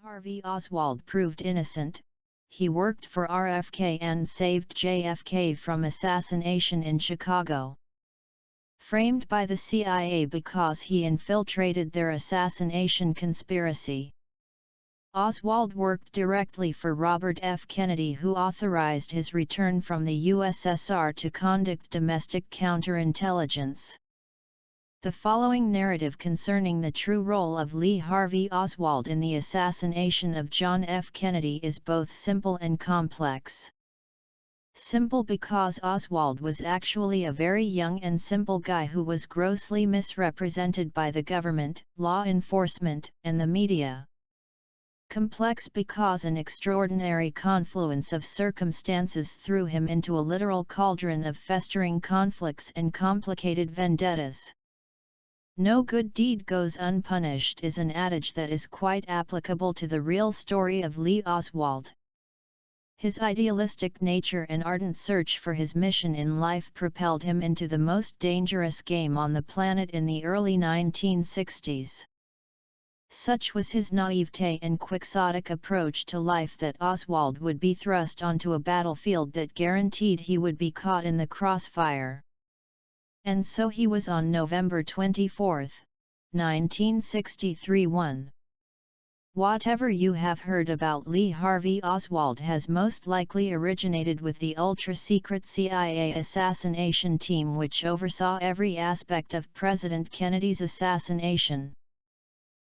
Harvey Oswald proved innocent. He worked for RFK and saved JFK from assassination in Chicago. Framed by the CIA because he infiltrated their assassination conspiracy. Oswald worked directly for Robert F. Kennedy, who authorized his return from the USSR to conduct domestic counterintelligence. The following narrative concerning the true role of Lee Harvey Oswald in the assassination of John F. Kennedy is both simple and complex. Simple because Oswald was actually a very young and simple guy who was grossly misrepresented by the government, law enforcement, and the media. Complex because an extraordinary confluence of circumstances threw him into a literal cauldron of festering conflicts and complicated vendettas. No good deed goes unpunished is an adage that is quite applicable to the real story of Lee Oswald. His idealistic nature and ardent search for his mission in life propelled him into the most dangerous game on the planet in the early 1960s. Such was his naivete and quixotic approach to life that Oswald would be thrust onto a battlefield that guaranteed he would be caught in the crossfire. And so he was on November 24, 1963. 1. Whatever you have heard about Lee Harvey Oswald has most likely originated with the ultra-secret CIA assassination team which oversaw every aspect of President Kennedy's assassination.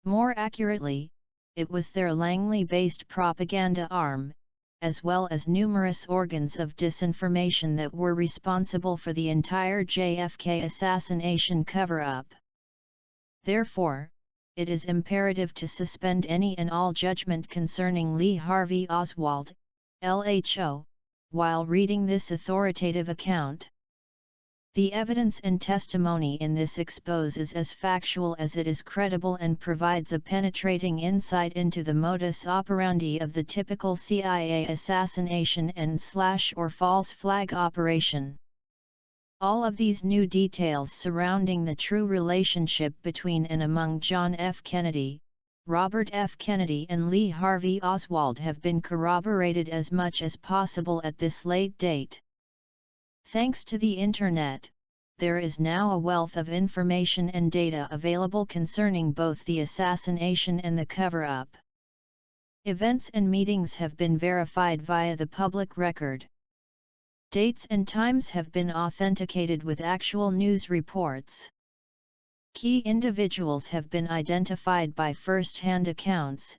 More accurately, it was their Langley-based propaganda arm, as well as numerous organs of disinformation that were responsible for the entire JFK assassination cover-up. Therefore, it is imperative to suspend any and all judgment concerning Lee Harvey Oswald, LHO, while reading this authoritative account. The evidence and testimony in this expose is as factual as it is credible and provides a penetrating insight into the modus operandi of the typical CIA assassination and/or false flag operation. All of these new details surrounding the true relationship between and among John F. Kennedy, Robert F. Kennedy and Lee Harvey Oswald have been corroborated as much as possible at this late date. Thanks to the Internet, there is now a wealth of information and data available concerning both the assassination and the cover-up. Events and meetings have been verified via the public record. Dates and times have been authenticated with actual news reports. Key individuals have been identified by first-hand accounts,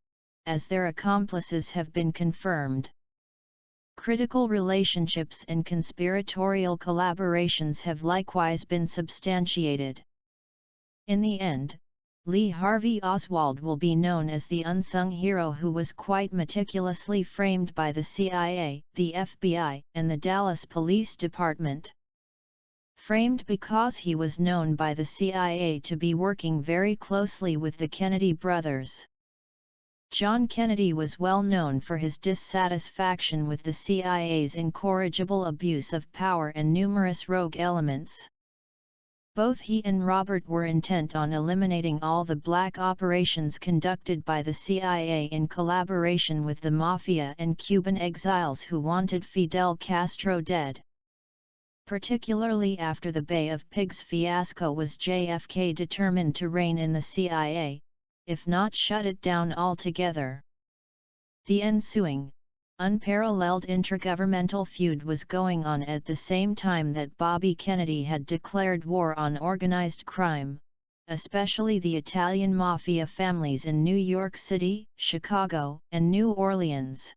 as their accomplices have been confirmed. Critical relationships and conspiratorial collaborations have likewise been substantiated. In the end, Lee Harvey Oswald will be known as the unsung hero who was quite meticulously framed by the CIA, the FBI, and the Dallas Police Department. Framed because he was known by the CIA to be working very closely with the Kennedy brothers. John Kennedy was well known for his dissatisfaction with the CIA's incorrigible abuse of power and numerous rogue elements. Both he and Robert were intent on eliminating all the black operations conducted by the CIA in collaboration with the Mafia and Cuban exiles who wanted Fidel Castro dead. Particularly after the Bay of Pigs fiasco was JFK determined to rein in the CIA, if not shut it down altogether. The ensuing, unparalleled intragovernmental feud was going on at the same time that Bobby Kennedy had declared war on organized crime, especially the Italian mafia families in New York City, Chicago, and New Orleans.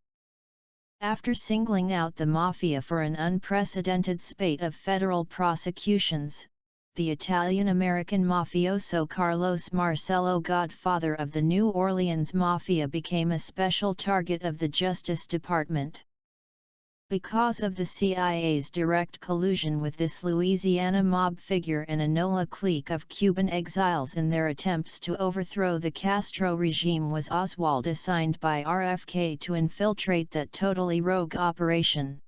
After singling out the mafia for an unprecedented spate of federal prosecutions, the Italian-American mafioso Carlos Marcello, godfather of the New Orleans Mafia, became a special target of the Justice Department. Because of the CIA's direct collusion with this Louisiana mob figure and a NOLA clique of Cuban exiles in their attempts to overthrow the Castro regime, was Oswald assigned by RFK to infiltrate that totally rogue operation.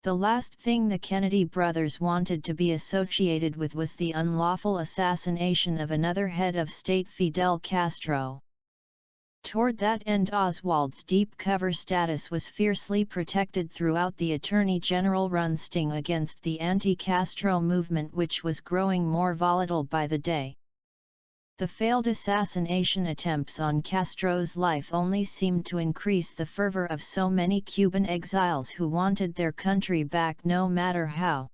The last thing the Kennedy brothers wanted to be associated with was the unlawful assassination of another head of state, Fidel Castro. Toward that end, Oswald's deep cover status was fiercely protected throughout the Attorney General-run sting against the anti-Castro movement, which was growing more volatile by the day. The failed assassination attempts on Castro's life only seemed to increase the fervor of so many Cuban exiles who wanted their country back no matter how.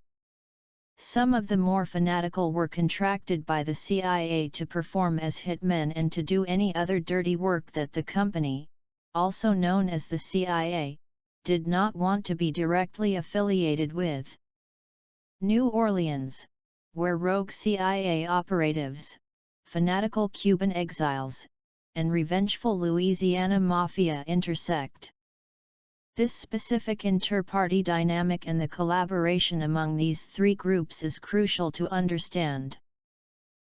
Some of the more fanatical were contracted by the CIA to perform as hitmen and to do any other dirty work that the company, also known as the CIA, did not want to be directly affiliated with. New Orleans, where rogue CIA operatives, fanatical Cuban exiles, and revengeful Louisiana mafia intersect. This specific inter-party dynamic and the collaboration among these three groups is crucial to understand.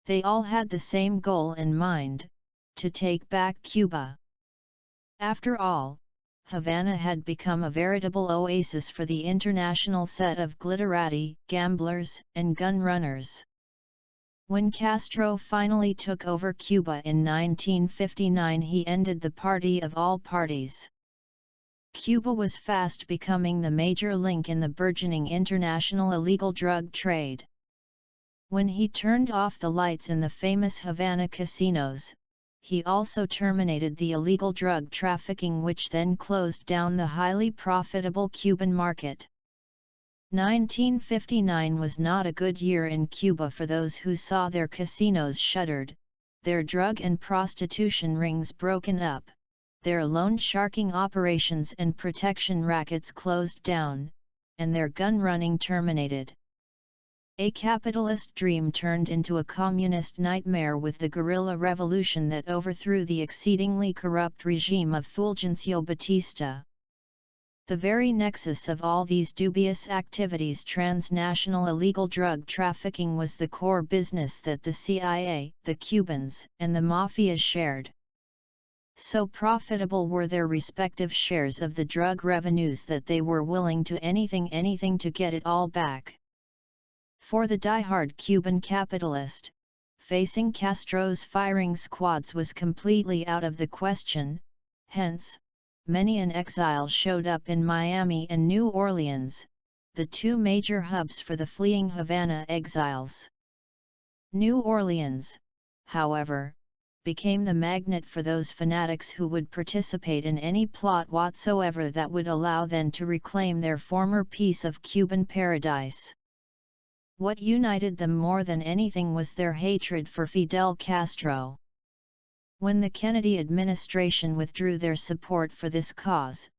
They all had the same goal in mind: to take back Cuba. After all, Havana had become a veritable oasis for the international set of glitterati, gamblers, and gun runners. When Castro finally took over Cuba in 1959, he ended the party of all parties. Cuba was fast becoming the major link in the burgeoning international illegal drug trade. When he turned off the lights in the famous Havana casinos, he also terminated the illegal drug trafficking, which then closed down the highly profitable Cuban market. 1959 was not a good year in Cuba for those who saw their casinos shuttered, their drug and prostitution rings broken up, their loan sharking operations and protection rackets closed down, and their gun running terminated. A capitalist dream turned into a communist nightmare with the guerrilla revolution that overthrew the exceedingly corrupt regime of Fulgencio Batista. The very nexus of all these dubious activities, transnational illegal drug trafficking, was the core business that the CIA, the Cubans, and the Mafia shared. So profitable were their respective shares of the drug revenues that they were willing to anything to get it all back. For the die-hard Cuban capitalist, facing Castro's firing squads was completely out of the question. Hence, many an exile showed up in Miami and New Orleans, the two major hubs for the fleeing Havana exiles. New Orleans, however, became the magnet for those fanatics who would participate in any plot whatsoever that would allow them to reclaim their former piece of Cuban paradise. What united them more than anything was their hatred for Fidel Castro. When the Kennedy administration withdrew their support for this cause,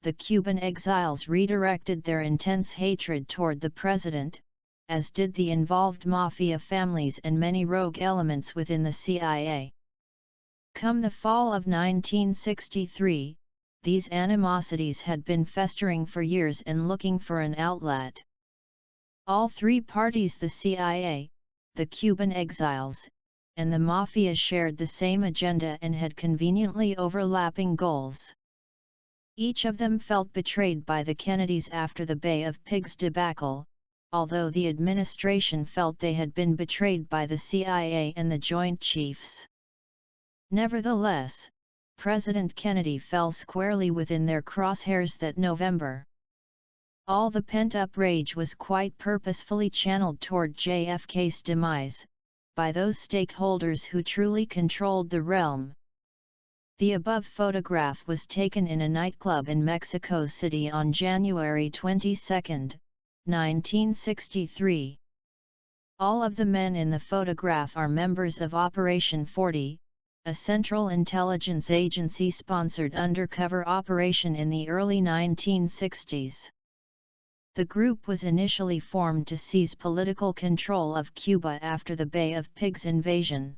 the Cuban exiles redirected their intense hatred toward the president, as did the involved mafia families and many rogue elements within the CIA. Come the fall of 1963, these animosities had been festering for years and looking for an outlet. All three parties, the CIA, the Cuban exiles, and the Mafia, shared the same agenda and had conveniently overlapping goals. Each of them felt betrayed by the Kennedys after the Bay of Pigs debacle, although the administration felt they had been betrayed by the CIA and the Joint Chiefs. Nevertheless, President Kennedy fell squarely within their crosshairs that November. All the pent-up rage was quite purposefully channeled toward JFK's demise, by those stakeholders who truly controlled the realm. The above photograph was taken in a nightclub in Mexico City on January 22, 1963. All of the men in the photograph are members of Operation 40, a Central Intelligence Agency-sponsored undercover operation in the early 1960s. The group was initially formed to seize political control of Cuba after the Bay of Pigs invasion.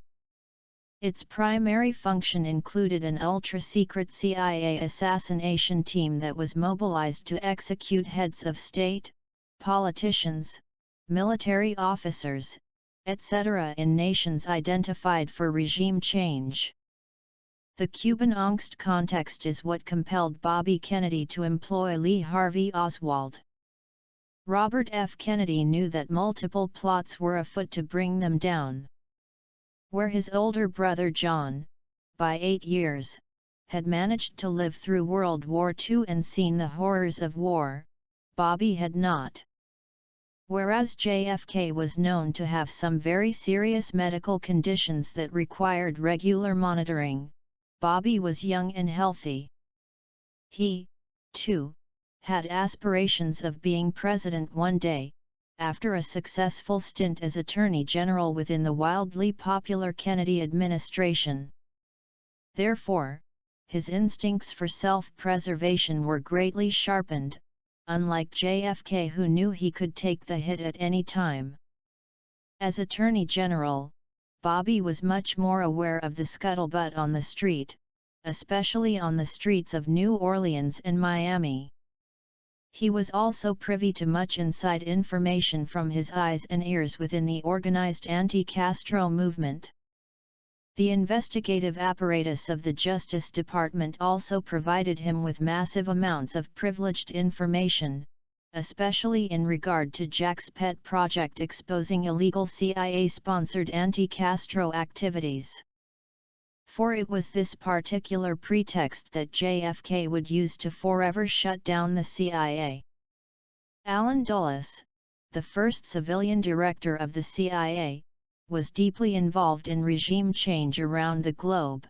Its primary function included an ultra-secret CIA assassination team that was mobilized to execute heads of state, politicians, military officers, etc. in nations identified for regime change. The Cuban angst context is what compelled Bobby Kennedy to employ Lee Harvey Oswald. Robert F. Kennedy knew that multiple plots were afoot to bring them down. Where his older brother John, by 8 years, had managed to live through World War II and seen the horrors of war, Bobby had not. Whereas JFK was known to have some very serious medical conditions that required regular monitoring, Bobby was young and healthy. He, too, had aspirations of being president one day, after a successful stint as Attorney General within the wildly popular Kennedy administration. Therefore, his instincts for self-preservation were greatly sharpened, unlike JFK, who knew he could take the hit at any time. As Attorney General, Bobby was much more aware of the scuttlebutt on the street, especially on the streets of New Orleans and Miami. He was also privy to much inside information from his eyes and ears within the organized anti-Castro movement. The investigative apparatus of the Justice Department also provided him with massive amounts of privileged information, especially in regard to Jack's pet project exposing illegal CIA-sponsored anti-Castro activities. For it was this particular pretext that JFK would use to forever shut down the CIA. Allen Dulles, the first civilian director of the CIA, was deeply involved in regime change around the globe.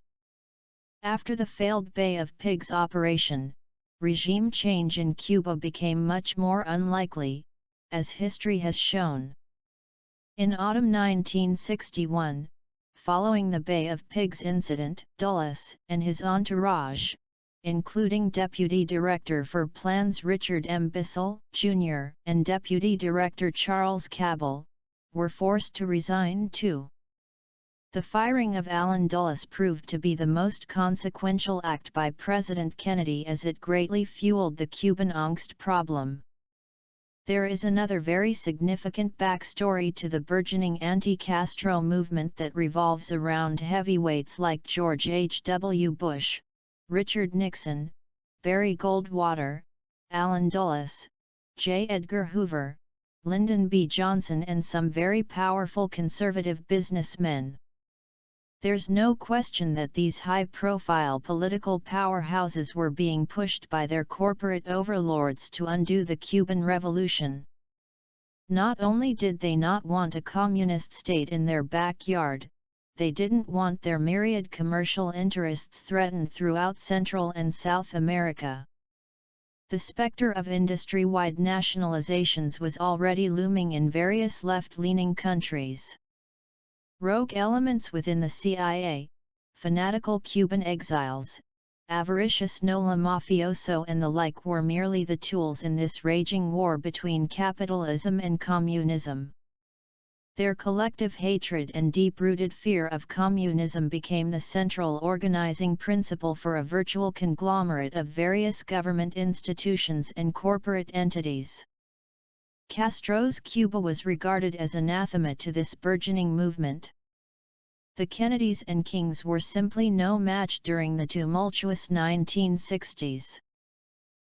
After the failed Bay of Pigs operation, regime change in Cuba became much more unlikely, as history has shown. In autumn 1961, following the Bay of Pigs incident, Dulles and his entourage, including Deputy Director for Plans Richard M. Bissell, Jr., and Deputy Director Charles Cabell, were forced to resign too. The firing of Allen Dulles proved to be the most consequential act by President Kennedy, as it greatly fueled the Cuban angst problem. There is another very significant backstory to the burgeoning anti-Castro movement that revolves around heavyweights like George H. W. Bush, Richard Nixon, Barry Goldwater, Allen Dulles, J. Edgar Hoover, Lyndon B. Johnson, and some very powerful conservative businessmen. There's no question that these high-profile political powerhouses were being pushed by their corporate overlords to undo the Cuban Revolution. Not only did they not want a communist state in their backyard, they didn't want their myriad commercial interests threatened throughout Central and South America. The specter of industry-wide nationalizations was already looming in various left-leaning countries. Rogue elements within the CIA, fanatical Cuban exiles, avaricious Nola mafioso and the like were merely the tools in this raging war between capitalism and communism. Their collective hatred and deep-rooted fear of communism became the central organizing principle for a virtual conglomerate of various government institutions and corporate entities. Castro's Cuba was regarded as anathema to this burgeoning movement. The Kennedys and Kings were simply no match during the tumultuous 1960s.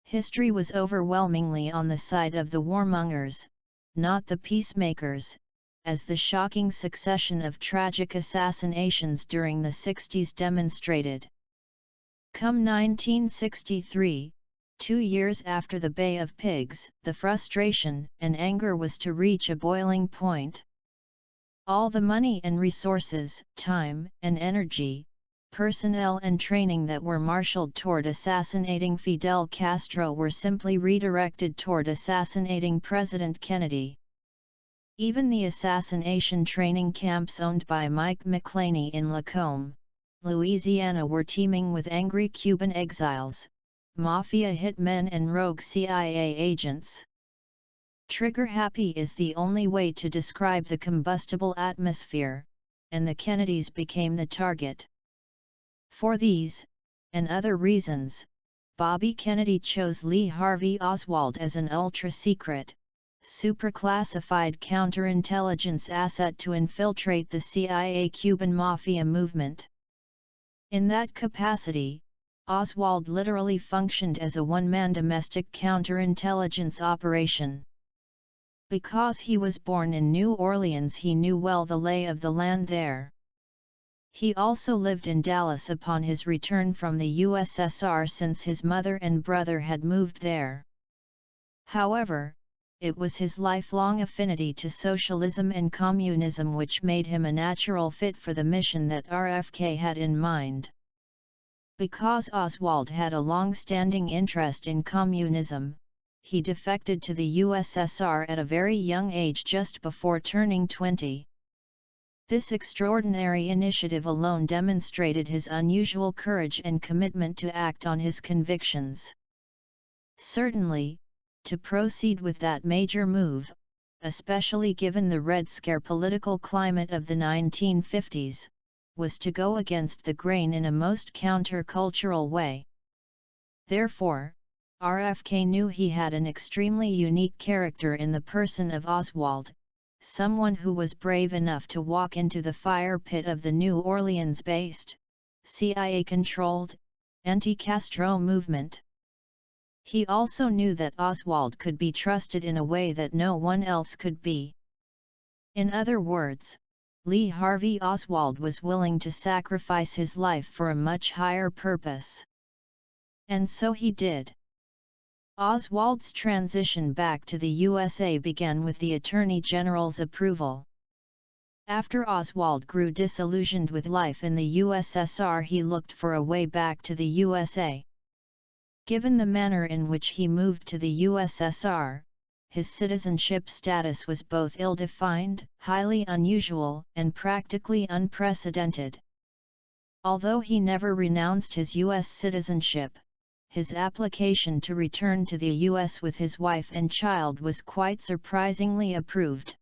History was overwhelmingly on the side of the warmongers, not the peacemakers, as the shocking succession of tragic assassinations during the 60s demonstrated. Come 1963, 2 years after the Bay of Pigs, the frustration and anger was to reach a boiling point. All the money and resources, time and energy, personnel and training that were marshaled toward assassinating Fidel Castro were simply redirected toward assassinating President Kennedy. Even the assassination training camps owned by Mike McClaney in Lacombe, Louisiana were teeming with angry Cuban exiles, mafia hitmen and rogue CIA agents. Trigger-happy is the only way to describe the combustible atmosphere, and the Kennedys became the target. For these, and other reasons, Bobby Kennedy chose Lee Harvey Oswald as an ultra-secret, super-classified counterintelligence asset to infiltrate the CIA Cuban Mafia movement. In that capacity, Oswald literally functioned as a one-man domestic counterintelligence operation. Because he was born in New Orleans, he knew well the lay of the land there. He also lived in Dallas upon his return from the USSR since his mother and brother had moved there. However, it was his lifelong affinity to socialism and communism which made him a natural fit for the mission that RFK had in mind. Because Oswald had a long-standing interest in communism, he defected to the USSR at a very young age just before turning 20. This extraordinary initiative alone demonstrated his unusual courage and commitment to act on his convictions. Certainly, to proceed with that major move, especially given the Red Scare political climate of the 1950s, was to go against the grain in a most counter-cultural way. Therefore, RFK knew he had an extremely unique character in the person of Oswald, someone who was brave enough to walk into the fire pit of the New Orleans-based, CIA-controlled, anti-Castro movement. He also knew that Oswald could be trusted in a way that no one else could be. In other words, Lee Harvey Oswald was willing to sacrifice his life for a much higher purpose. And so he did. Oswald's transition back to the USA began with the Attorney General's approval. After Oswald grew disillusioned with life in the USSR, he looked for a way back to the USA. Given the manner in which he moved to the USSR, his citizenship status was both ill-defined, highly unusual, and practically unprecedented. Although he never renounced his U.S. citizenship, his application to return to the U.S. with his wife and child was quite surprisingly approved.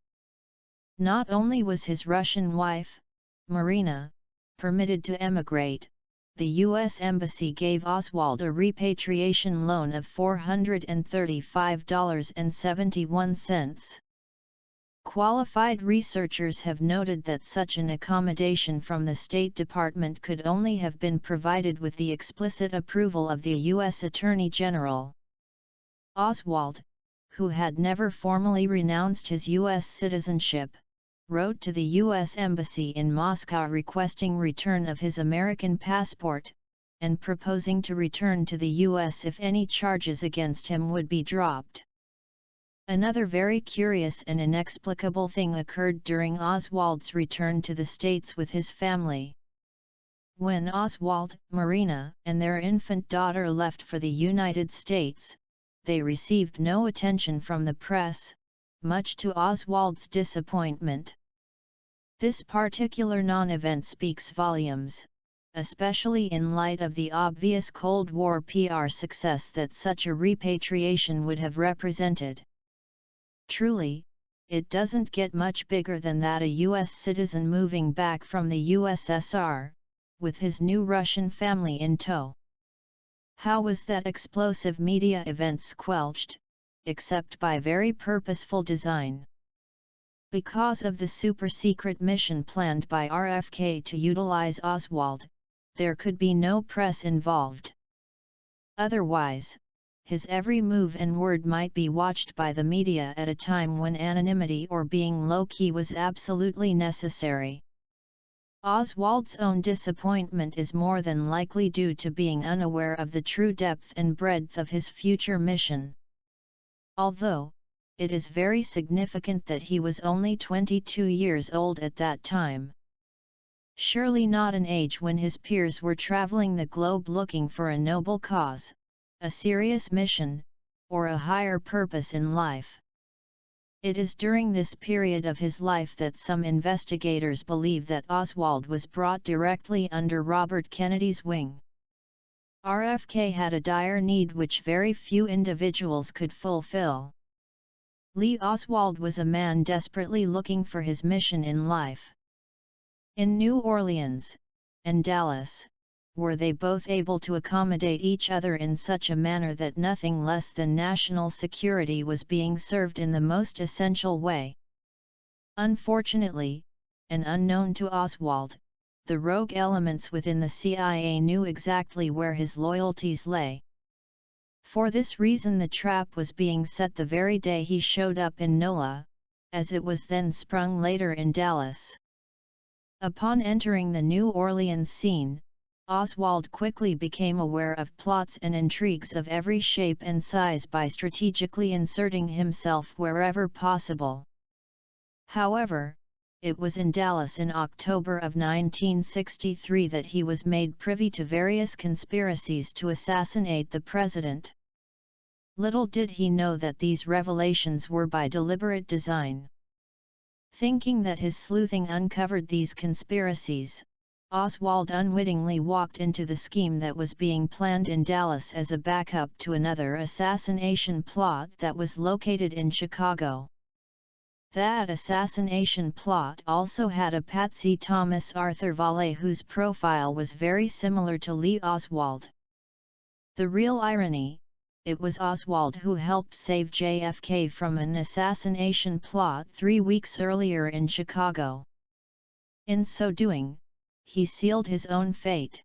Not only was his Russian wife, Marina, permitted to emigrate, the U.S. Embassy gave Oswald a repatriation loan of $435.71. Qualified researchers have noted that such an accommodation from the State Department could only have been provided with the explicit approval of the U.S. Attorney General. Oswald, who had never formally renounced his U.S. citizenship, wrote to the U.S. Embassy in Moscow requesting return of his American passport, and proposing to return to the U.S. if any charges against him would be dropped. Another very curious and inexplicable thing occurred during Oswald's return to the States with his family. When Oswald, Marina, and their infant daughter left for the United States, they received no attention from the press, much to Oswald's disappointment. This particular non-event speaks volumes, especially in light of the obvious Cold War PR success that such a repatriation would have represented. Truly, it doesn't get much bigger than that, a U.S. citizen moving back from the USSR, with his new Russian family in tow. How was that explosive media event squelched, except by very purposeful design? Because of the super-secret mission planned by RFK to utilize Oswald, there could be no press involved. Otherwise, his every move and word might be watched by the media at a time when anonymity or being low-key was absolutely necessary. Oswald's own disappointment is more than likely due to being unaware of the true depth and breadth of his future mission. Although, it is very significant that he was only 22 years old at that time. Surely not an age when his peers were traveling the globe looking for a noble cause, a serious mission, or a higher purpose in life. It is during this period of his life that some investigators believe that Oswald was brought directly under Robert Kennedy's wing. RFK had a dire need which very few individuals could fulfill. Lee Oswald was a man desperately looking for his mission in life. In New Orleans, and Dallas, were they both able to accommodate each other in such a manner that nothing less than national security was being served in the most essential way? Unfortunately, and unknown to Oswald, the rogue elements within the CIA knew exactly where his loyalties lay. For this reason the trap was being set the very day he showed up in NOLA, as it was then sprung later in Dallas. Upon entering the New Orleans scene, Oswald quickly became aware of plots and intrigues of every shape and size by strategically inserting himself wherever possible. However, it was in Dallas in October of 1963 that he was made privy to various conspiracies to assassinate the president. Little did he know that these revelations were by deliberate design. Thinking that his sleuthing uncovered these conspiracies, Oswald unwittingly walked into the scheme that was being planned in Dallas as a backup to another assassination plot that was located in Chicago. That assassination plot also had a patsy, Thomas Arthur Valle, whose profile was very similar to Lee Oswald. The real irony: it was Oswald who helped save JFK from an assassination plot 3 weeks earlier in Chicago. In so doing, he sealed his own fate.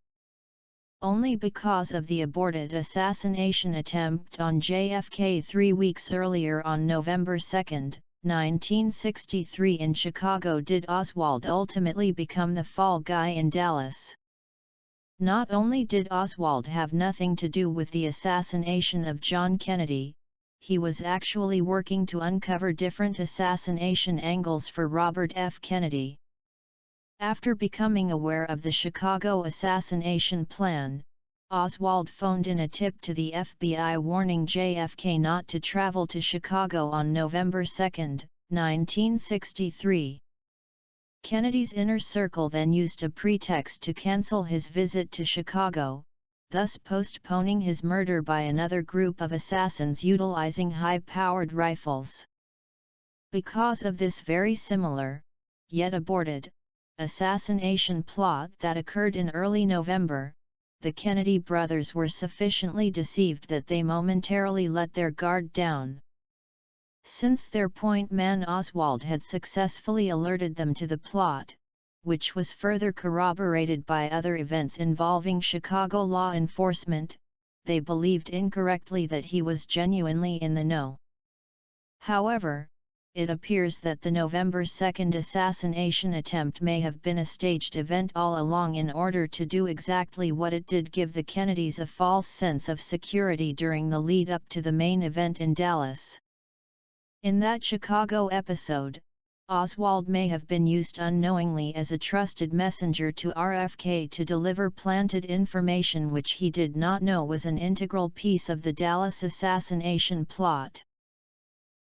Only because of the aborted assassination attempt on JFK 3 weeks earlier on November 2, 1963 in Chicago did Oswald ultimately become the fall guy in Dallas. Not only did Oswald have nothing to do with the assassination of John Kennedy, he was actually working to uncover different assassination angles for Robert F. Kennedy. After becoming aware of the Chicago assassination plan, Oswald phoned in a tip to the FBI warning JFK not to travel to Chicago on November 2, 1963. Kennedy's inner circle then used a pretext to cancel his visit to Chicago, thus postponing his murder by another group of assassins utilizing high-powered rifles. Because of this very similar, yet aborted, assassination plot that occurred in early November, the Kennedy brothers were sufficiently deceived that they momentarily let their guard down. Since their point man Oswald had successfully alerted them to the plot, which was further corroborated by other events involving Chicago law enforcement, they believed incorrectly that he was genuinely in the know. However, it appears that the November 2 assassination attempt may have been a staged event all along in order to do exactly what it did: give the Kennedys a false sense of security during the lead-up to the main event in Dallas. In that Chicago episode, Oswald may have been used unknowingly as a trusted messenger to RFK to deliver planted information which he did not know was an integral piece of the Dallas assassination plot.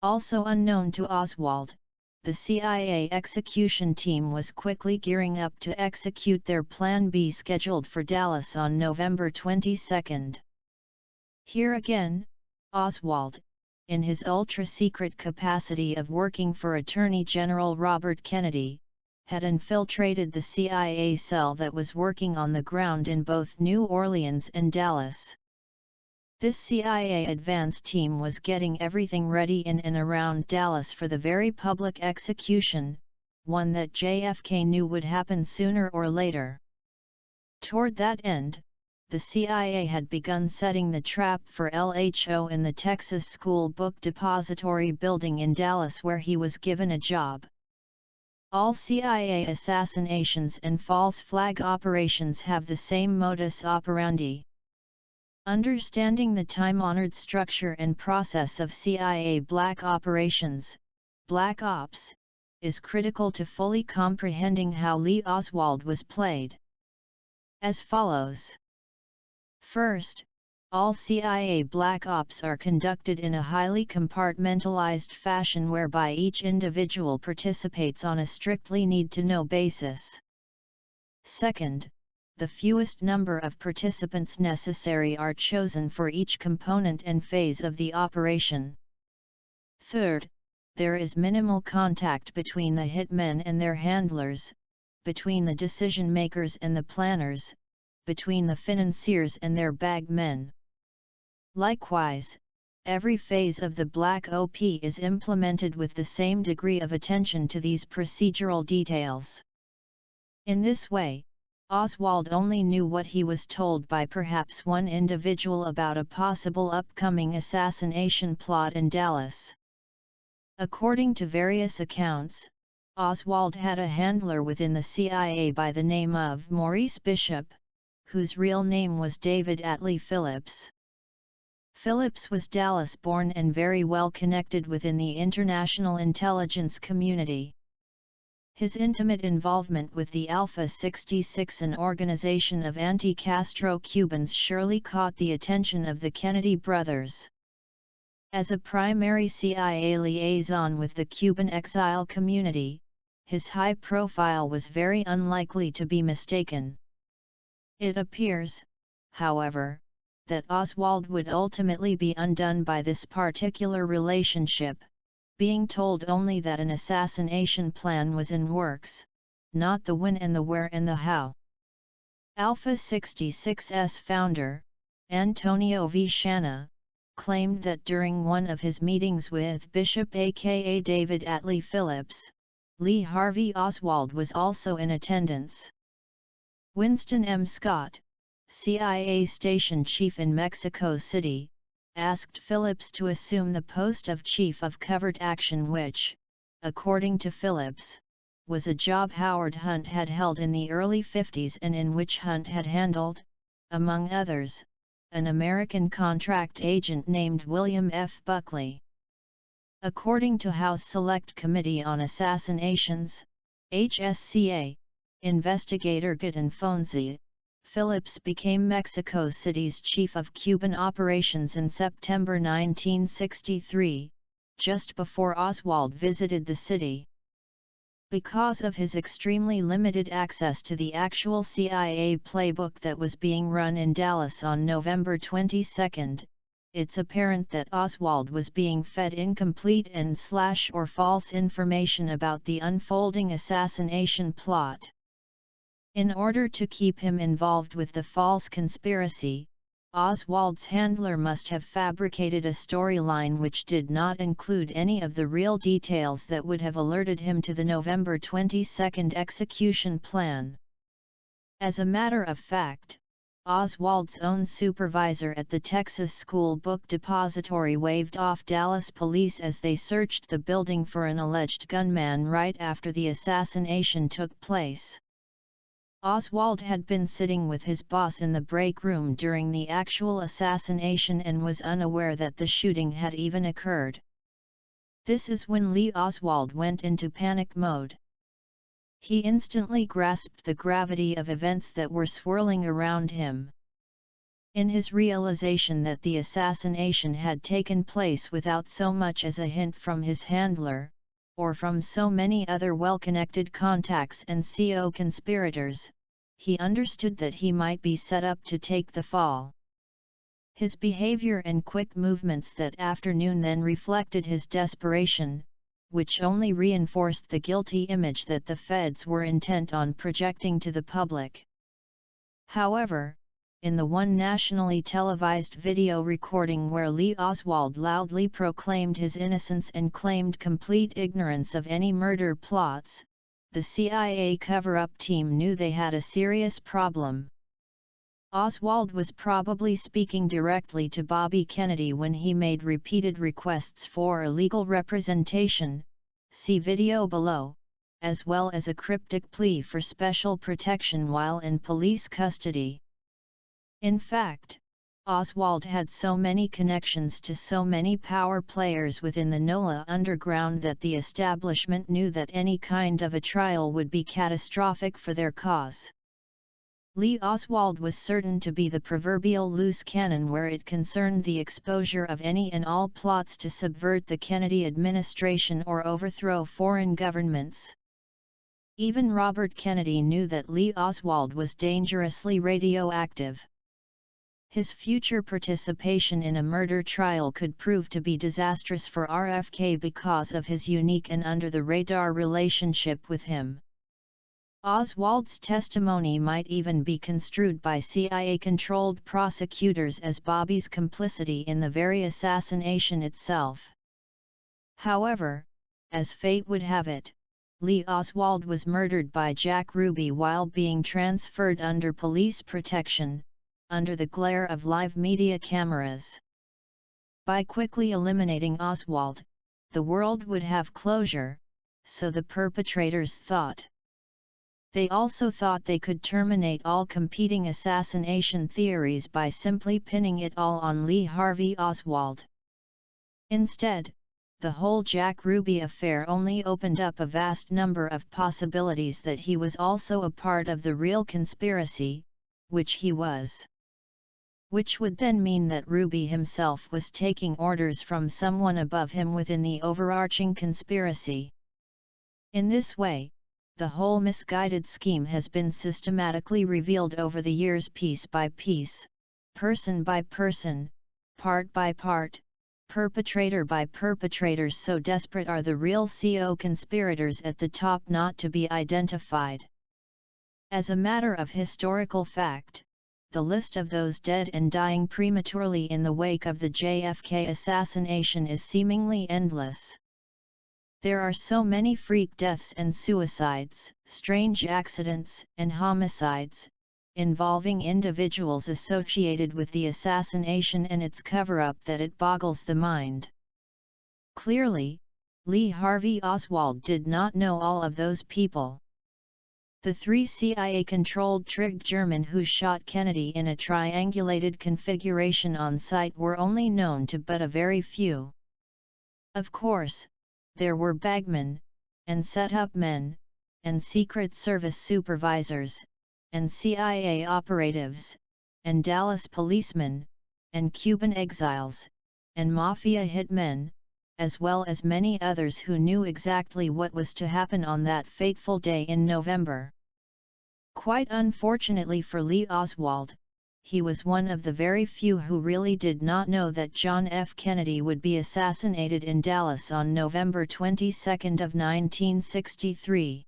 Also unknown to Oswald, the CIA execution team was quickly gearing up to execute their Plan B scheduled for Dallas on November 22. Here again, Oswald, in his ultra-secret capacity of working for Attorney General Robert Kennedy, had infiltrated the CIA cell that was working on the ground in both New Orleans and Dallas. This CIA advance team was getting everything ready in and around Dallas for the very public execution, one that JFK knew would happen sooner or later. Toward that end, the CIA had begun setting the trap for LHO in the Texas School Book Depository building in Dallas, where he was given a job. All CIA assassinations and false flag operations have the same modus operandi. Understanding the time-honored structure and process of CIA black operations, Black Ops, is critical to fully comprehending how Lee Oswald was played. As follows. First, all CIA Black Ops are conducted in a highly compartmentalized fashion whereby each individual participates on a strictly need-to-know basis. Second, the fewest number of participants necessary are chosen for each component and phase of the operation. Third, there is minimal contact between the hitmen and their handlers, between the decision-makers and the planners, between the financiers and their bag men. Likewise, every phase of the Black OP is implemented with the same degree of attention to these procedural details. In this way, Oswald only knew what he was told by perhaps one individual about a possible upcoming assassination plot in Dallas. According to various accounts, Oswald had a handler within the CIA by the name of Maurice Bishop, whose real name was David Atlee Phillips. Phillips was Dallas-born and very well connected within the international intelligence community. His intimate involvement with the Alpha 66, an organization of anti-Castro Cubans, surely caught the attention of the Kennedy brothers. As a primary CIA liaison with the Cuban exile community, his high profile was very unlikely to be mistaken. It appears, however, that Oswald would ultimately be undone by this particular relationship, being told only that an assassination plan was in works, not the when and the where and the how. Alpha 66's founder, Antonio V. Shanna, claimed that during one of his meetings with Bishop aka David Atlee Phillips, Lee Harvey Oswald was also in attendance. Winston M. Scott, CIA station chief in Mexico City, asked Phillips to assume the post of Chief of Covert Action, which, according to Phillips, was a job Howard Hunt had held in the early 50s and in which Hunt had handled, among others, an American contract agent named William F. Buckley. According to House Select Committee on Assassinations, HSCA, investigator Gideon Fonzi, Phillips became Mexico City's chief of Cuban operations in September 1963, just before Oswald visited the city. Because of his extremely limited access to the actual CIA playbook that was being run in Dallas on November 22, it's apparent that Oswald was being fed incomplete and/or false information about the unfolding assassination plot. In order to keep him involved with the false conspiracy, Oswald's handler must have fabricated a storyline which did not include any of the real details that would have alerted him to the November 22 execution plan. As a matter of fact, Oswald's own supervisor at the Texas School Book Depository waved off Dallas police as they searched the building for an alleged gunman right after the assassination took place. Oswald had been sitting with his boss in the break room during the actual assassination and was unaware that the shooting had even occurred. This is when Lee Oswald went into panic mode. He instantly grasped the gravity of events that were swirling around him. In his realization that the assassination had taken place without so much as a hint from his handler, or from so many other well-connected contacts and co-conspirators, he understood that he might be set up to take the fall. His behavior and quick movements that afternoon then reflected his desperation, which only reinforced the guilty image that the feds were intent on projecting to the public. However, in the one nationally televised video recording where Lee Oswald loudly proclaimed his innocence and claimed complete ignorance of any murder plots, the CIA cover-up team knew they had a serious problem. Oswald was probably speaking directly to Bobby Kennedy when he made repeated requests for legal representation, see video below, as well as a cryptic plea for special protection while in police custody. In fact, Oswald had so many connections to so many power players within the NOLA underground that the establishment knew that any kind of a trial would be catastrophic for their cause. Lee Oswald was certain to be the proverbial loose cannon where it concerned the exposure of any and all plots to subvert the Kennedy administration or overthrow foreign governments. Even Robert Kennedy knew that Lee Oswald was dangerously radioactive. His future participation in a murder trial could prove to be disastrous for RFK because of his unique and under-the-radar relationship with him. Oswald's testimony might even be construed by CIA-controlled prosecutors as Bobby's complicity in the very assassination itself. However, as fate would have it, Lee Oswald was murdered by Jack Ruby while being transferred under police protection, under the glare of live media cameras. By quickly eliminating Oswald, the world would have closure, so the perpetrators thought. They also thought they could terminate all competing assassination theories by simply pinning it all on Lee Harvey Oswald. Instead, the whole Jack Ruby affair only opened up a vast number of possibilities that he was also a part of the real conspiracy, which he was. Which would then mean that Ruby himself was taking orders from someone above him within the overarching conspiracy. In this way, the whole misguided scheme has been systematically revealed over the years, piece by piece, person by person, part by part, perpetrator by perpetrator. So desperate are the real co-conspirators at the top not to be identified. As a matter of historical fact, the list of those dead and dying prematurely in the wake of the JFK assassination is seemingly endless. There are so many freak deaths and suicides, strange accidents and homicides, involving individuals associated with the assassination and its cover-up that it boggles the mind. Clearly, Lee Harvey Oswald did not know all of those people. The 3 CIA-controlled Trig German who shot Kennedy in a triangulated configuration on site were only known to but a very few. Of course, there were bagmen, and set-up men, and Secret Service supervisors, and CIA operatives, and Dallas policemen, and Cuban exiles, and mafia hitmen, as well as many others who knew exactly what was to happen on that fateful day in November. Quite unfortunately for Lee Oswald, he was one of the very few who really did not know that John F. Kennedy would be assassinated in Dallas on November 22 of 1963.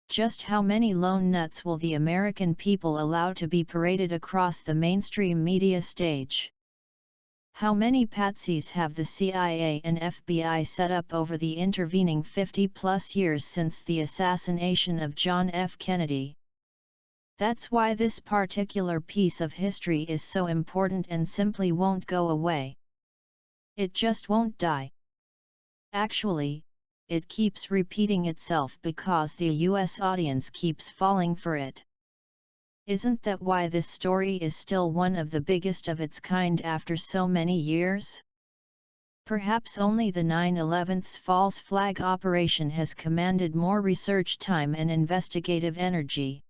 Just how many lone nuts will the American people allow to be paraded across the mainstream media stage? How many patsies have the CIA and FBI set up over the intervening 50-plus years since the assassination of John F. Kennedy? That's why this particular piece of history is so important and simply won't go away. It just won't die. Actually, it keeps repeating itself because the US audience keeps falling for it. Isn't that why this story is still one of the biggest of its kind after so many years? Perhaps only the 9/11's false flag operation has commanded more research time and investigative energy.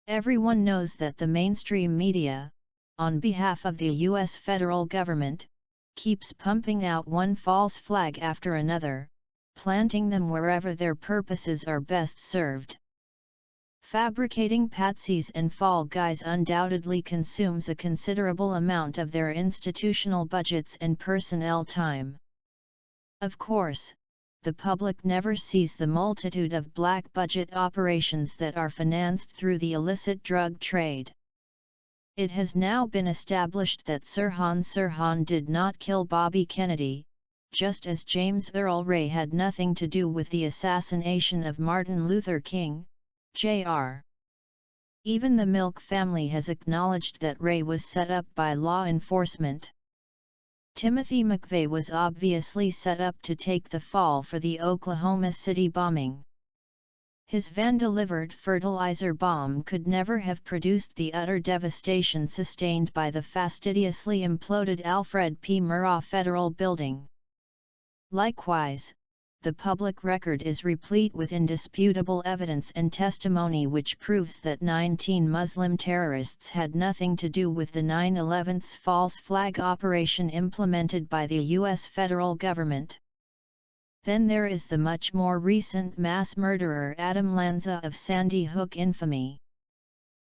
Everyone knows that the mainstream media, on behalf of the US federal government, keeps pumping out one false flag after another, planting them wherever their purposes are best served. Fabricating patsies and fall guys undoubtedly consumes a considerable amount of their institutional budgets and personnel time. Of course, the public never sees the multitude of black budget operations that are financed through the illicit drug trade. It has now been established that Sirhan did not kill Bobby Kennedy, just as James Earl Ray had nothing to do with the assassination of Martin Luther King, Jr. Even the Milk family has acknowledged that Ray was set up by law enforcement. Timothy McVeigh was obviously set up to take the fall for the Oklahoma City bombing. His van-delivered fertilizer bomb could never have produced the utter devastation sustained by the fastidiously imploded Alfred P. Murrah Federal Building. Likewise, the public record is replete with indisputable evidence and testimony which proves that 19 Muslim terrorists had nothing to do with the 9/11's false flag operation implemented by the U.S. federal government. Then there is the much more recent mass murderer Adam Lanza of Sandy Hook infamy.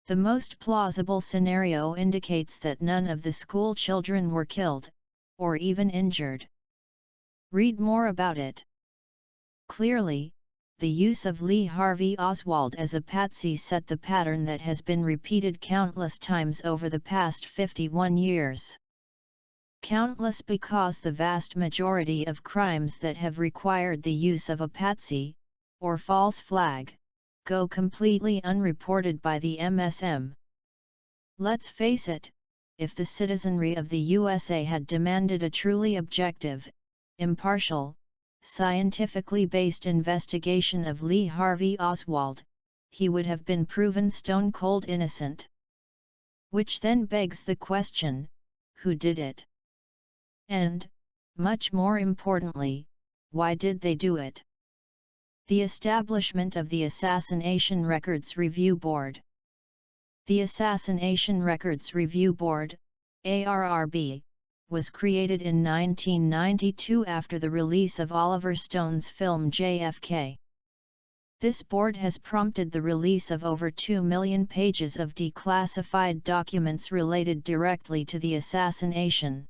The most plausible scenario indicates that none of the school children were killed, or even injured. Read more about it. Clearly, the use of Lee Harvey Oswald as a patsy set the pattern that has been repeated countless times over the past 51 years. Countless because the vast majority of crimes that have required the use of a patsy, or false flag, go completely unreported by the MSM. Let's face it, if the citizenry of the USA had demanded a truly objective, impartial, scientifically based investigation of Lee Harvey Oswald, he would have been proven stone-cold innocent. Which then begs the question, who did it? And, much more importantly, why did they do it? The establishment of the Assassination Records Review Board. The Assassination Records Review Board, ARRB, was created in 1992 after the release of Oliver Stone's film JFK. This board has prompted the release of over 2 million pages of declassified documents related directly to the assassination.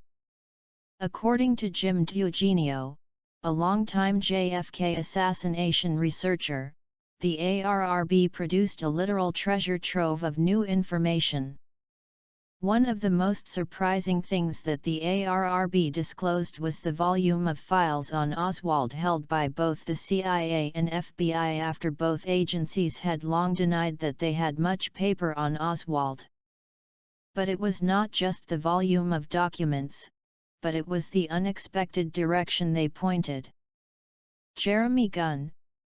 According to Jim DiEugenio, a longtime JFK assassination researcher, the ARRB produced a literal treasure trove of new information. One of the most surprising things that the ARRB disclosed was the volume of files on Oswald held by both the CIA and FBI after both agencies had long denied that they had much paper on Oswald. But it was not just the volume of documents, but it was the unexpected direction they pointed. Jeremy Gunn,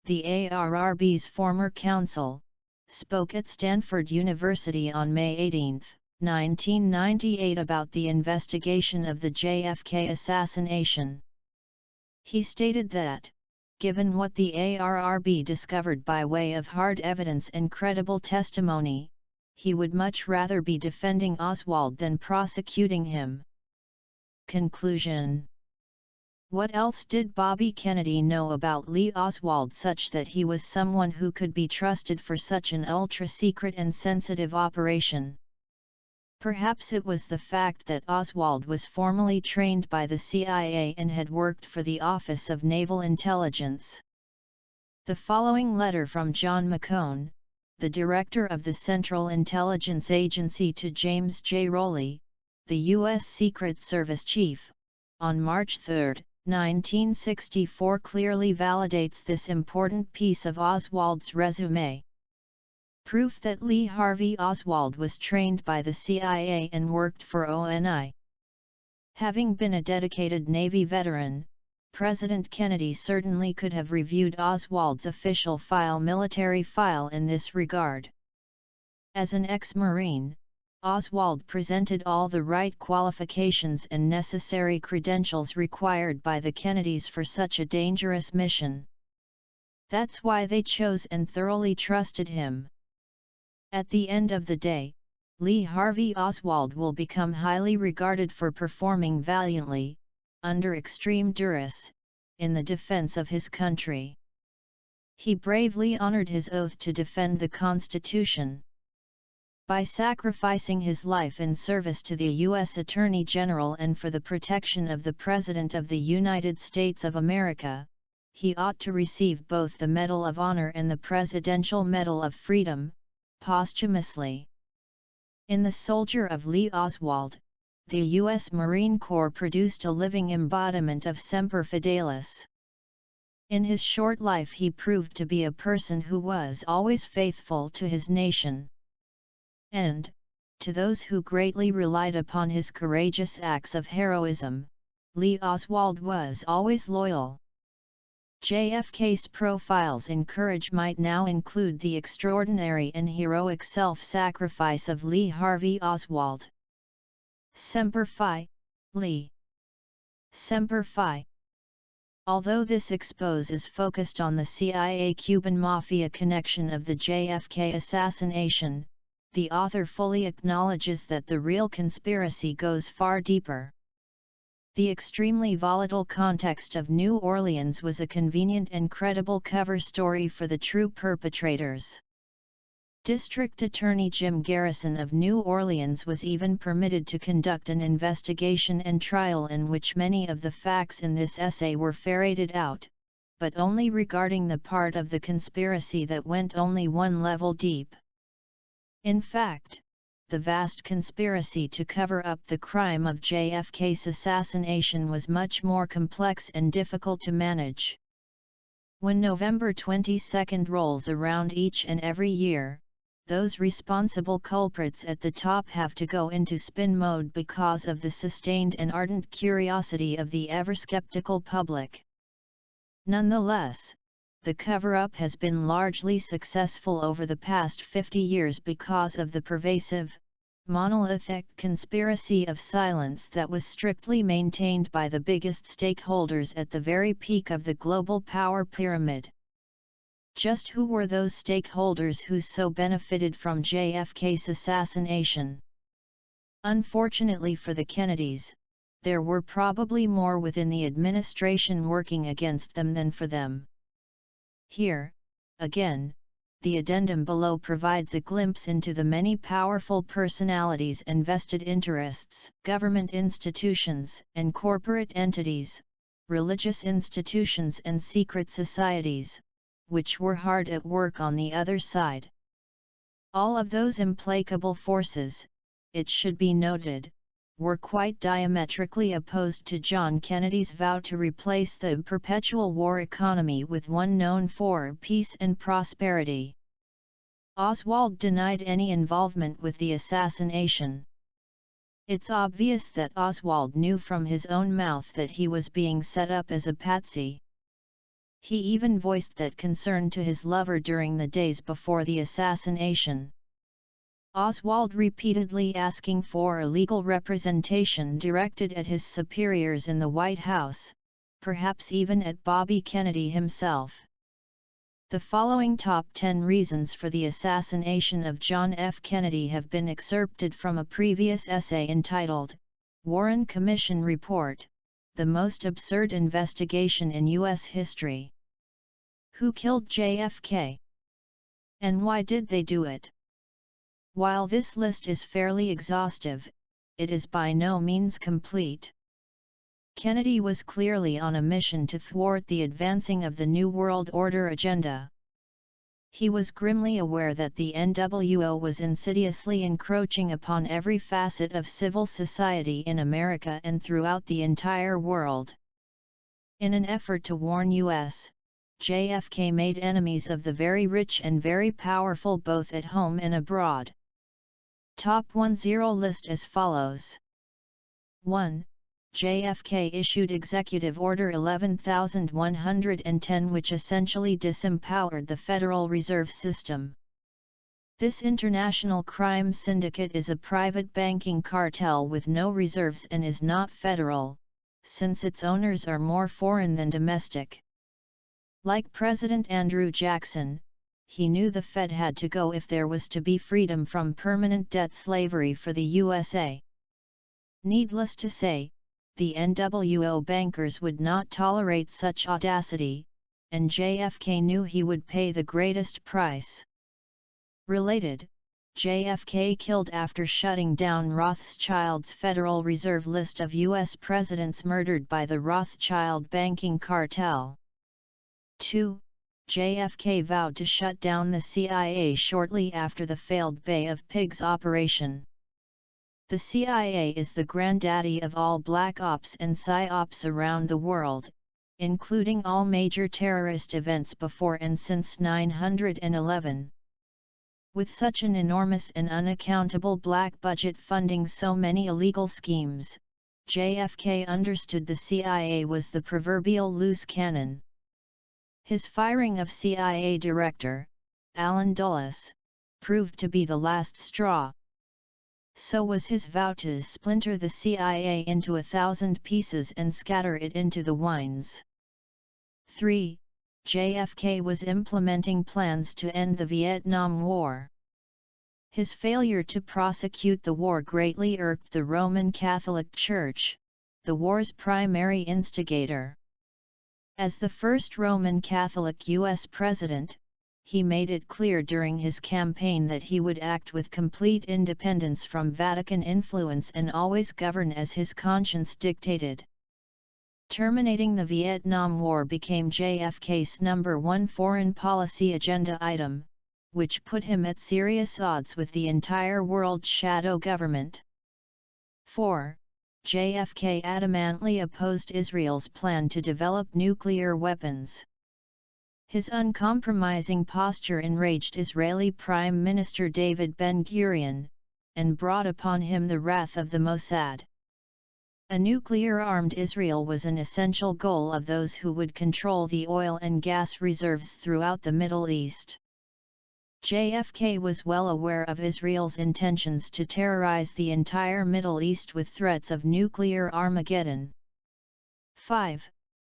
the ARRB's former counsel, spoke at Stanford University on May 18, 1998 about the investigation of the JFK assassination. He stated that, given what the ARRB discovered by way of hard evidence and credible testimony, he would much rather be defending Oswald than prosecuting him. Conclusion. What else did Bobby Kennedy know about Lee Oswald such that he was someone who could be trusted for such an ultra-secret and sensitive operation? Perhaps it was the fact that Oswald was formally trained by the CIA and had worked for the Office of Naval Intelligence. The following letter from John McCone, the director of the Central Intelligence Agency, to James J. Rowley, the U.S. Secret Service chief, on March 3, 1964 clearly validates this important piece of Oswald's resume. Proof that Lee Harvey Oswald was trained by the CIA and worked for ONI. Having been a dedicated Navy veteran, President Kennedy certainly could have reviewed Oswald's official military file in this regard. As an ex-Marine, Oswald presented all the right qualifications and necessary credentials required by the Kennedys for such a dangerous mission. That's why they chose and thoroughly trusted him. At the end of the day, Lee Harvey Oswald will become highly regarded for performing valiantly, under extreme duress, in the defense of his country. He bravely honored his oath to defend the Constitution. By sacrificing his life in service to the U.S. Attorney General and for the protection of the President of the United States of America, he ought to receive both the Medal of Honor and the Presidential Medal of Freedom, posthumously. In The Soldier of Lee Oswald, the U.S. Marine Corps produced a living embodiment of Semper Fidelis. In his short life he proved to be a person who was always faithful to his nation. And, to those who greatly relied upon his courageous acts of heroism, Lee Oswald was always loyal. JFK's profiles in courage might now include the extraordinary and heroic self-sacrifice of Lee Harvey Oswald. Semper Fi, Lee. Semper Fi. Although this expose is focused on the CIA-Cuban Mafia connection of the JFK assassination, the author fully acknowledges that the real conspiracy goes far deeper. The extremely volatile context of New Orleans was a convenient and credible cover story for the true perpetrators. District Attorney Jim Garrison of New Orleans was even permitted to conduct an investigation and trial in which many of the facts in this essay were ferreted out, but only regarding the part of the conspiracy that went only one level deep. In fact, the vast conspiracy to cover up the crime of JFK's assassination was much more complex and difficult to manage. When November 22 rolls around each and every year, those responsible culprits at the top have to go into spin mode because of the sustained and ardent curiosity of the ever-skeptical public. Nonetheless, the cover-up has been largely successful over the past 50 years because of the pervasive, monolithic conspiracy of silence that was strictly maintained by the biggest stakeholders at the very peak of the global power pyramid. Just who were those stakeholders who so benefited from JFK's assassination? Unfortunately for the Kennedys, there were probably more within the administration working against them than for them. Here, again, the addendum below provides a glimpse into the many powerful personalities and vested interests, government institutions and corporate entities, religious institutions and secret societies, which were hard at work on the other side. All of those implacable forces, it should be noted, were quite diametrically opposed to John Kennedy's vow to replace the perpetual war economy with one known for peace and prosperity. Oswald denied any involvement with the assassination. It's obvious that Oswald knew from his own mouth that he was being set up as a patsy. He even voiced that concern to his lover during the days before the assassination. Oswald repeatedly asking for a legal representation directed at his superiors in the White House, perhaps even at Bobby Kennedy himself. The following top 10 reasons for the assassination of John F. Kennedy have been excerpted from a previous essay entitled, Warren Commission Report, The Most Absurd Investigation in U.S. History. Who killed JFK? And why did they do it? While this list is fairly exhaustive, it is by no means complete. Kennedy was clearly on a mission to thwart the advancing of the New World Order agenda. He was grimly aware that the NWO was insidiously encroaching upon every facet of civil society in America and throughout the entire world. In an effort to warn U.S., JFK made enemies of the very rich and very powerful both at home and abroad. Top 10 list as follows. 1. JFK issued Executive Order 11110 which essentially disempowered the Federal Reserve System. This international crime syndicate is a private banking cartel with no reserves and is not federal, since its owners are more foreign than domestic. Like President Andrew Jackson, he knew the Fed had to go if there was to be freedom from permanent debt slavery for the USA. Needless to say, the NWO bankers would not tolerate such audacity, and JFK knew he would pay the greatest price. Related, JFK killed after shutting down Rothschild's Federal Reserve list of U.S. presidents murdered by the Rothschild banking cartel. 2. JFK vowed to shut down the CIA shortly after the failed Bay of Pigs operation. The CIA is the granddaddy of all black ops and psyops around the world, including all major terrorist events before and since 9/11. With such an enormous and unaccountable black budget funding so many illegal schemes, JFK understood the CIA was the proverbial loose cannon. His firing of CIA Director, Allen Dulles, proved to be the last straw. So was his vow to splinter the CIA into 1,000 pieces and scatter it into the winds. 3. JFK was implementing plans to end the Vietnam War. His failure to prosecute the war greatly irked the Roman Catholic Church, the war's primary instigator. As the first Roman Catholic U.S. president, he made it clear during his campaign that he would act with complete independence from Vatican influence and always govern as his conscience dictated. Terminating the Vietnam War became JFK's #1 foreign policy agenda item, which put him at serious odds with the entire world's shadow government. 4. JFK adamantly opposed Israel's plan to develop nuclear weapons. His uncompromising posture enraged Israeli Prime Minister David Ben-Gurion, and brought upon him the wrath of the Mossad. A nuclear-armed Israel was an essential goal of those who would control the oil and gas reserves throughout the Middle East. JFK was well aware of Israel's intentions to terrorize the entire Middle East with threats of nuclear Armageddon. 5.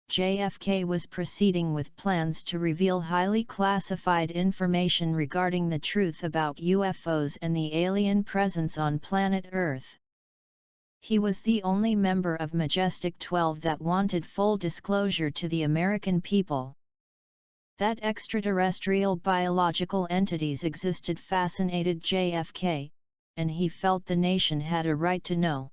JFK was proceeding with plans to reveal highly classified information regarding the truth about UFOs and the alien presence on planet Earth. He was the only member of Majestic 12 that wanted full disclosure to the American people. That extraterrestrial biological entities existed fascinated JFK, and he felt the nation had a right to know.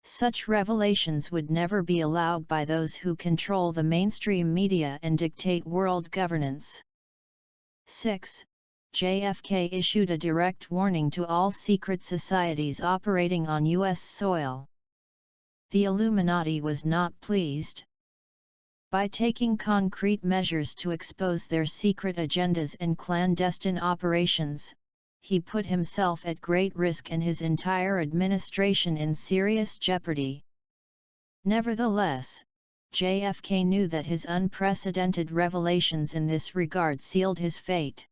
Such revelations would never be allowed by those who control the mainstream media and dictate world governance. 6. JFK issued a direct warning to all secret societies operating on U.S. soil. The Illuminati was not pleased. By taking concrete measures to expose their secret agendas and clandestine operations, he put himself at great risk and his entire administration in serious jeopardy. Nevertheless, JFK knew that his unprecedented revelations in this regard sealed his fate.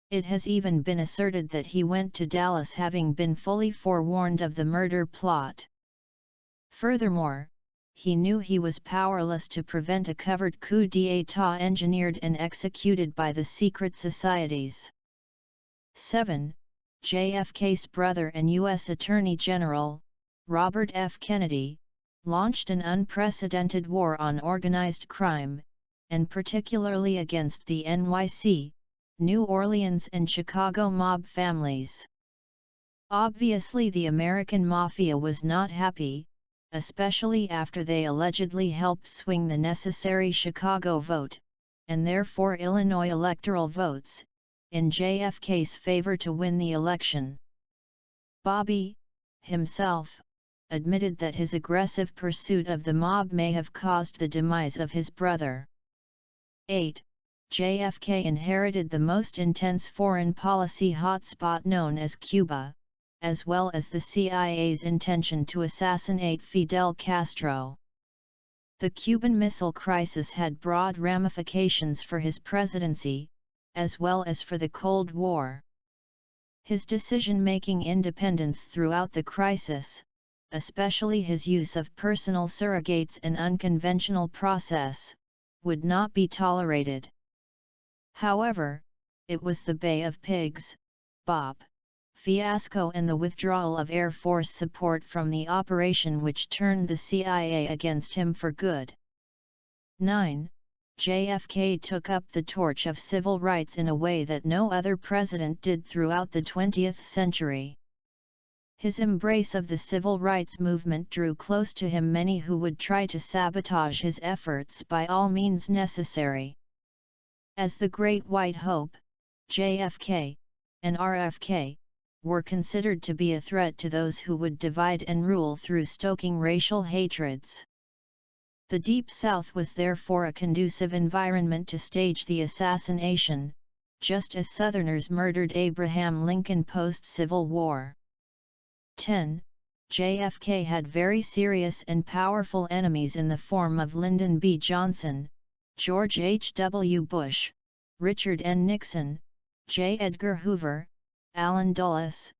It has even been asserted that he went to Dallas having been fully forewarned of the murder plot. Furthermore, he knew he was powerless to prevent a covert coup d'état engineered and executed by the secret societies. 7. JFK's brother and U.S. Attorney General, Robert F. Kennedy, launched an unprecedented war on organized crime, and particularly against the NYC, New Orleans and Chicago mob families. Obviously the American Mafia was not happy, especially after they allegedly helped swing the necessary Chicago vote, and therefore Illinois electoral votes, in JFK's favor to win the election. Bobby, himself, admitted that his aggressive pursuit of the mob may have caused the demise of his brother. 8. JFK inherited the most intense foreign policy hotspot known as Cuba, as well as the CIA's intention to assassinate Fidel Castro. The Cuban Missile Crisis had broad ramifications for his presidency, as well as for the Cold War. His decision-making independence throughout the crisis, especially his use of personal surrogates and unconventional process, would not be tolerated. However, it was the Bay of Pigs, BOP, fiasco and the withdrawal of Air Force support from the operation which turned the CIA against him for good. 9. JFK took up the torch of civil rights in a way that no other president did throughout the 20th century. His embrace of the civil rights movement drew close to him many who would try to sabotage his efforts by all means necessary. As the Great White Hope, JFK, and RFK, were considered to be a threat to those who would divide and rule through stoking racial hatreds. The Deep South was therefore a conducive environment to stage the assassination, just as Southerners murdered Abraham Lincoln post-Civil War. 10. JFK had very serious and powerful enemies in the form of Lyndon B. Johnson, George H. W. Bush, Richard N. Nixon, J. Edgar Hoover, Allen Dulles,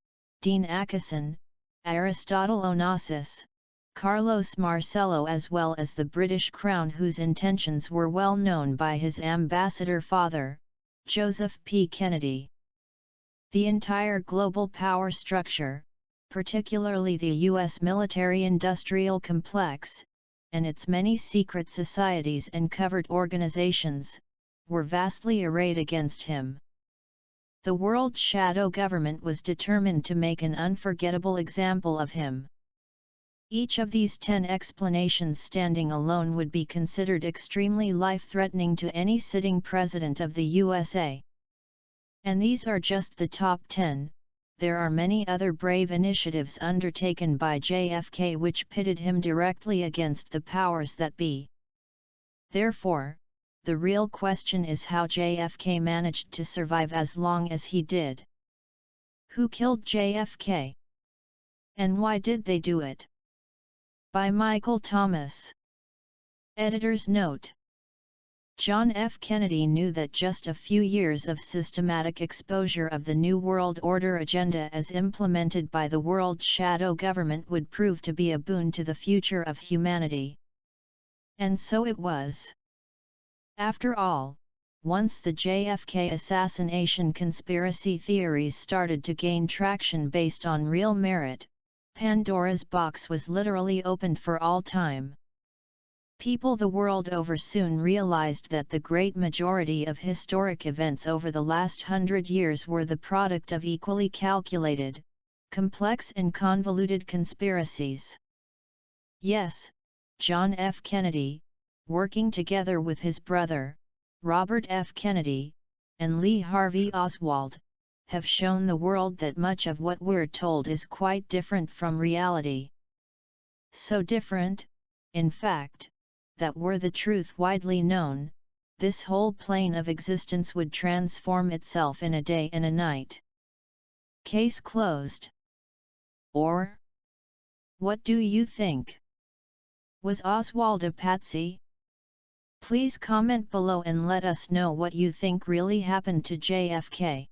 Dean Acheson, Aristotle Onassis, Carlos Marcello, as well as the British Crown, whose intentions were well known by his ambassador father, Joseph P. Kennedy. The entire global power structure, particularly the U.S. military-industrial complex, and its many secret societies and covert organizations, were vastly arrayed against him. The world shadow government was determined to make an unforgettable example of him. Each of these 10 explanations standing alone would be considered extremely life-threatening to any sitting president of the USA. And these are just the top 10. There are many other brave initiatives undertaken by JFK which pitted him directly against the powers that be. Therefore, the real question is how JFK managed to survive as long as he did. Who killed JFK? And why did they do it? By Michael Thomas. Editor's note. John F. Kennedy knew that just a few years of systematic exposure of the New World Order agenda as implemented by the world shadow government would prove to be a boon to the future of humanity. And so it was. After all, once the JFK assassination conspiracy theories started to gain traction based on real merit, Pandora's box was literally opened for all time. People the world over soon realized that the great majority of historic events over the last 100 years were the product of equally calculated, complex and convoluted conspiracies. Yes, John F. Kennedy, working together with his brother, Robert F. Kennedy, and Lee Harvey Oswald, have shown the world that much of what we're told is quite different from reality. So different, in fact, that were the truth widely known, this whole plane of existence would transform itself in a day and a night. Case closed. Or? What do you think? Was Oswald a patsy? Please comment below and let us know what you think really happened to JFK.